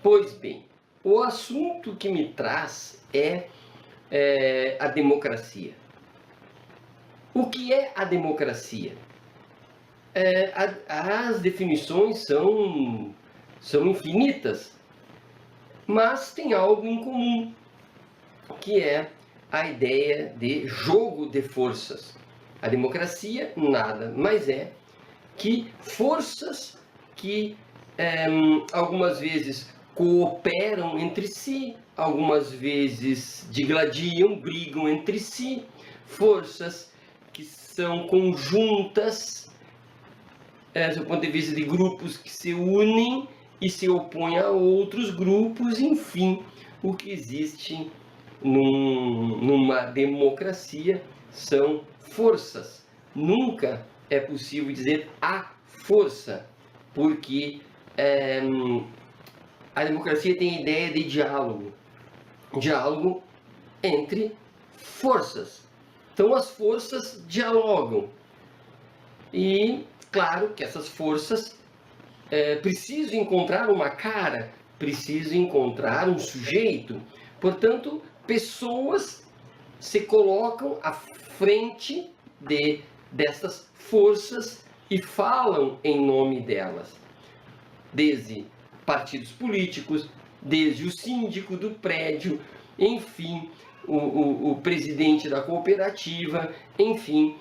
Pois bem, o assunto que me traz é a democracia. O que é a democracia? As definições são infinitas, mas tem algo em comum, que é a ideia de jogo de forças. A democracia nada mais é que forças que algumas vezes cooperam entre si, algumas vezes digladiam, brigam entre si, forças que são conjuntas, do ponto de vista de grupos que se unem e se opõem a outros grupos, enfim, o que existe numa democracia são forças. Nunca é possível dizer a força, porque a democracia tem a ideia de diálogo entre forças. Então as forças dialogam e claro que essas forças precisam encontrar uma cara, precisam encontrar um sujeito. Portanto, pessoas se colocam à frente dessas forças e falam em nome delas. Desde partidos políticos, desde o síndico do prédio, enfim, o presidente da cooperativa, enfim,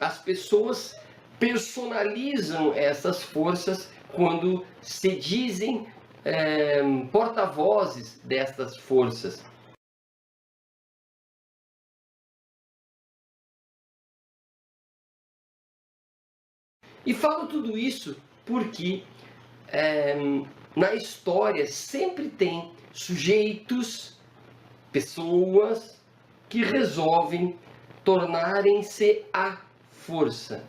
as pessoas personalizam essas forças quando se dizem porta-vozes destas forças. E falo tudo isso porque na história sempre tem sujeitos, pessoas que resolvem tornarem-se a força,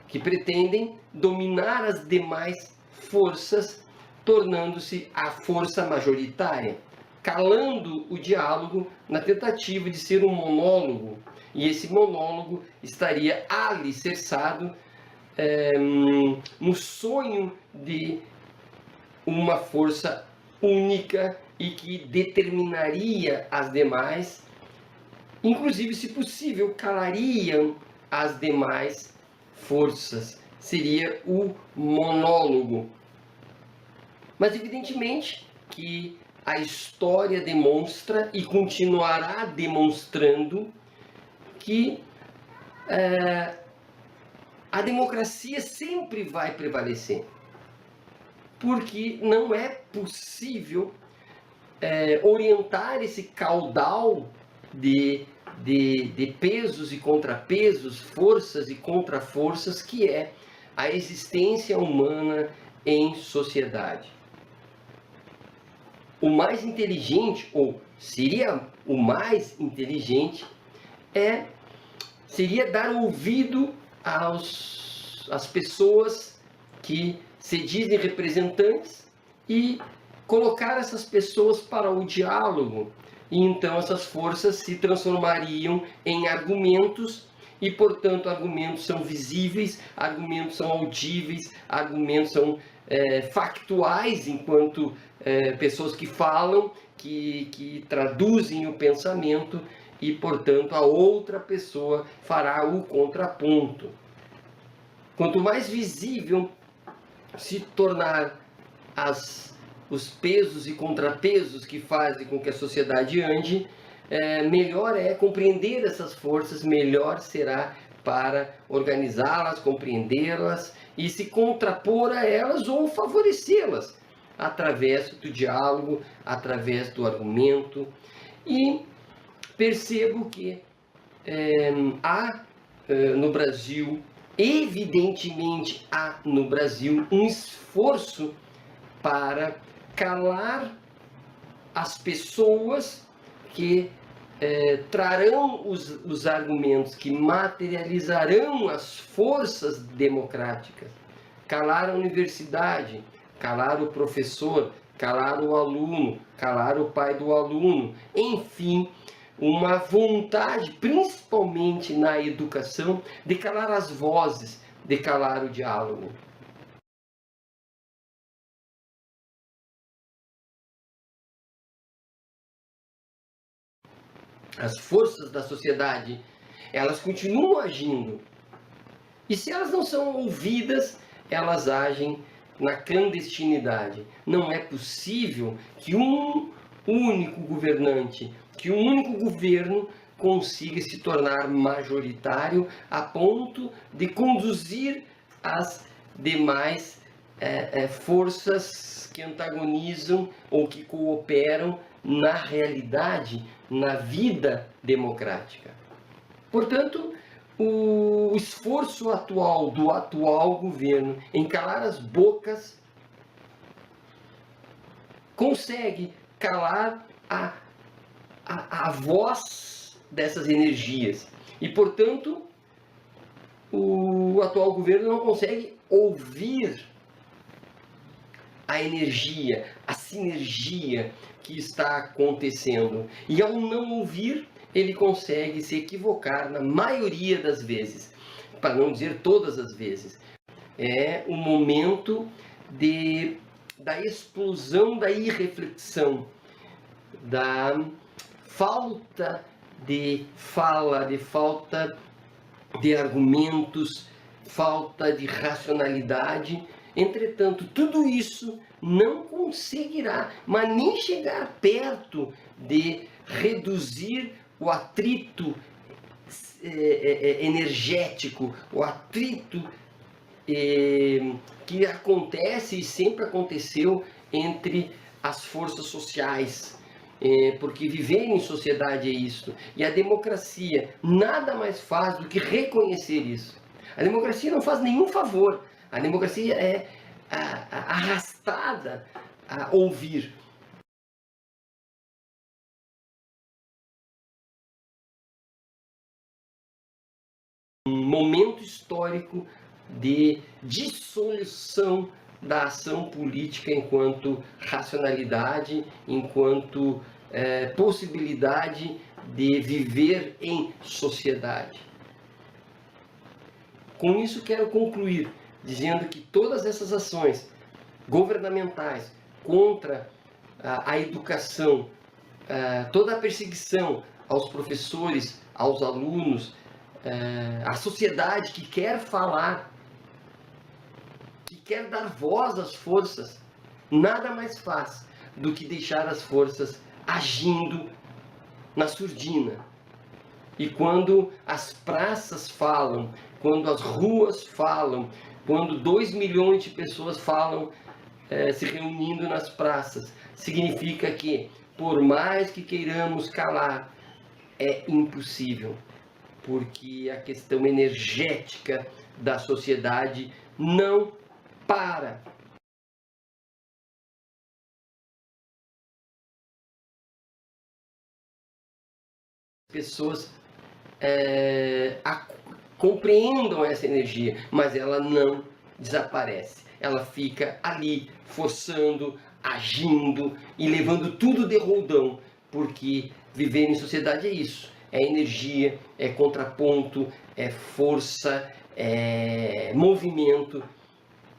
que pretendem dominar as demais forças, tornando-se a força majoritária, calando o diálogo na tentativa de ser um monólogo, e esse monólogo estaria alicerçado no sonho de uma força única e que determinaria as demais, inclusive, se possível, calariam as demais forças. Seria o monólogo. Mas evidentemente que a história demonstra e continuará demonstrando que a democracia sempre vai prevalecer, porque não é possível orientar esse caudal de pesos e contrapesos, forças e contraforças, que é a existência humana em sociedade. O mais inteligente, ou seria o mais inteligente, seria dar ouvido às pessoas que se dizem representantes e colocar essas pessoas para o diálogo. E então essas forças se transformariam em argumentos e, portanto, argumentos são visíveis, argumentos são audíveis, argumentos são factuais, enquanto pessoas que falam, que traduzem o pensamento, e, portanto, a outra pessoa fará o contraponto. Quanto mais visível se tornar os pesos e contrapesos que fazem com que a sociedade ande, melhor é compreender essas forças, melhor será para organizá-las, compreendê-las e se contrapor a elas ou favorecê-las através do diálogo, através do argumento. E percebo que há no Brasil, evidentemente há no Brasil, um esforço para calar as pessoas que trarão os argumentos, que materializarão as forças democráticas. Calar a universidade, calar o professor, calar o aluno, calar o pai do aluno, enfim, uma vontade, principalmente na educação, de calar as vozes, de calar o diálogo. as forças da sociedade, elas continuam agindo. E se elas não são ouvidas, elas agem na clandestinidade. Não é possível que um único governante, que um único governo consiga se tornar majoritário a ponto de conduzir as demais forças que antagonizam ou que cooperam na realidade, na vida democrática. Portanto, o esforço atual do atual governo em calar as bocas consegue calar a voz dessas energias. E, portanto, o atual governo não consegue ouvir a energia, a sinergia que está acontecendo. E ao não ouvir, ele consegue se equivocar na maioria das vezes, para não dizer todas as vezes. É o momento da explosão da irreflexão, da falta de fala, de falta de argumentos, falta de racionalidade. Entretanto, tudo isso não conseguirá, mas nem chegar perto de reduzir o atrito energético, o atrito que acontece e sempre aconteceu entre as forças sociais. Porque viver em sociedade é isso. E a democracia nada mais faz do que reconhecer isso. A democracia não faz nenhum favor. A democracia é arrastada a ouvir. Um momento histórico de dissolução da ação política enquanto racionalidade, enquanto possibilidade de viver em sociedade. Com isso quero concluir dizendo que todas essas ações governamentais contra a educação, toda a perseguição aos professores, aos alunos, à sociedade que quer falar, que quer dar voz às forças, nada mais faz do que deixar as forças agindo na surdina. E quando as praças falam, quando as ruas falam, quando 2 milhões de pessoas falam, se reunindo nas praças, significa que, por mais que queiramos calar, é impossível, porque a questão energética da sociedade não para. Pessoas compreendam essa energia, mas ela não desaparece. Ela fica ali, forçando, agindo e levando tudo de roldão, porque viver em sociedade é isso. É energia, é contraponto, é força, é movimento,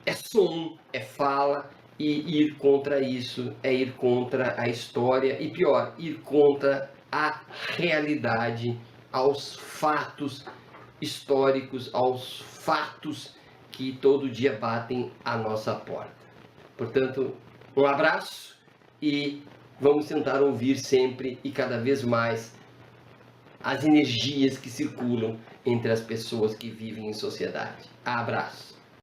é som, é fala, e ir contra isso é ir contra a história e, pior, ir contra a realidade, aos fatos históricos, aos fatos que todo dia batem à nossa porta. Portanto, um abraço e vamos tentar ouvir sempre e cada vez mais as energias que circulam entre as pessoas que vivem em sociedade. Abraço!